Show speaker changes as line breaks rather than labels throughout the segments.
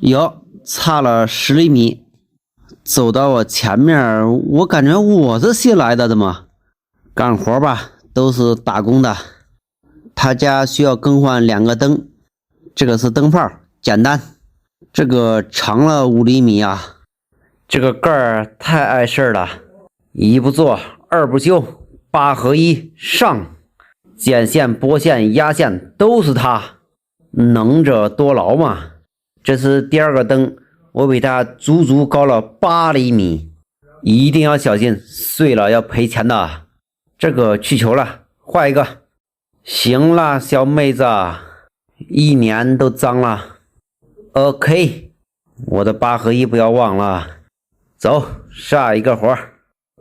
有差了10厘米。走到我前面，我感觉我是新来的，怎么干活吧，都是打工的。他家需要更换2个灯，这个是灯泡，简单。这个长了5厘米啊，这个盖儿太碍事儿了，一不做二不休，8合1上，剪线、拨线、压线都是他，能者多劳嘛。这是第2个灯，我比他足足高了8厘米，一定要小心，碎了要赔钱的。这个去球了，换一个。行了，小妹子，1年都脏了。OK， 我的8合1不要忘了。走，下一个活，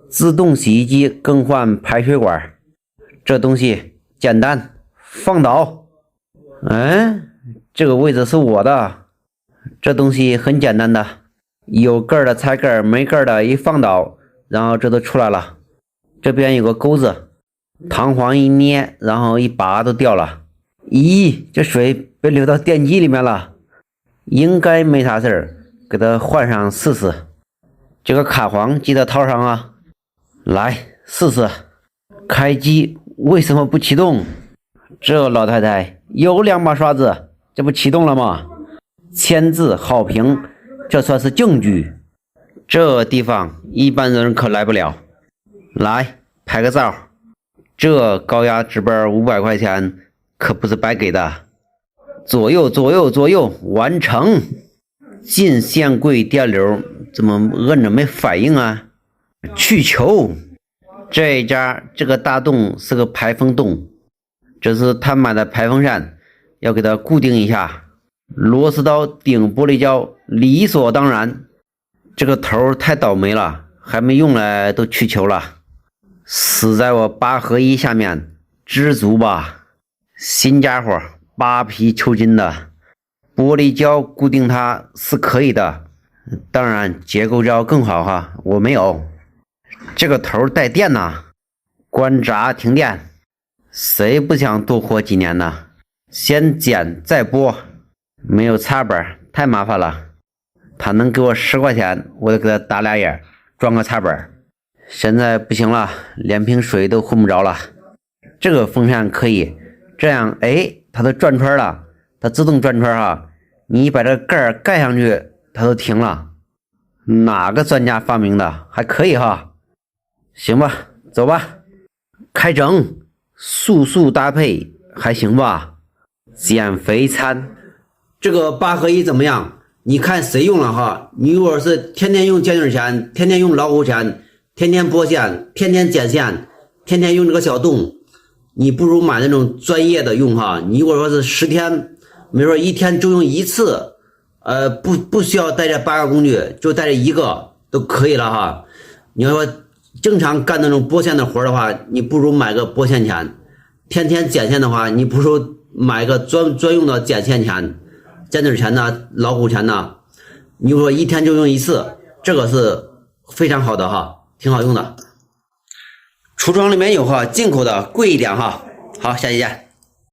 自动洗衣机更换排水管。这东西简单，放倒。这个位置是我的。这东西很简单的，有盖的拆盖，没盖的一放倒，然后这都出来了。这边有个钩子，弹簧一捏，然后一拔都掉了。咦，这水被流到电机里面了，应该没啥事儿，给它换上试试。这个卡簧记得套上啊。来试试，开机为什么不启动？这老太太有2把刷子，这不启动了吗？签字好评，这算是证据。这地方一般人可来不了。来拍个照，这高压值班500块钱可不是白给的。左右左右左右，完成。进线柜电流怎么摁着没反应啊？去球。这一家这个大洞是个排风洞，这是他买的排风扇，要给它固定一下。螺丝刀顶玻璃胶，理所当然。这个头太倒霉了，还没用来都去球了，死在我8合1下面，知足吧。新家伙，8皮抽筋的，玻璃胶固定它是可以的，当然结构胶更好哈，我没有。这个头带电呐，关闸停电，谁不想多活几年呢？先剪再拨，没有插板太麻烦了。他能给我10块钱，我就给他打俩眼，装个插板。现在不行了，连瓶水都混不着了。这个风扇可以这样，它都转圈了，它自动转圈哈。你把这盖盖上去，它都停了。哪个专家发明的？还可以哈。行吧，走吧，开整。素素搭配还行吧。减肥餐，这个8合1怎么样？你看谁用了哈？你如果是天天用尖嘴钳，天天用老虎钳，天天拨线，天天剪线，天天用这个小洞，你不如买那种专业的用哈。你如果说是10天，没说1天就用1次，不需要带这8个工具，就带这1个都可以了哈。你要说正常干那种拨线的活的话，你不如买个拨线钳。天天剪线的话，你不如买个专用的剪线钳，尖嘴钳呐，老虎钳呐。你说1天就用1次，这个是非常好的哈，挺好用的。橱窗里面有哈，进口的贵一点哈。好，下期见。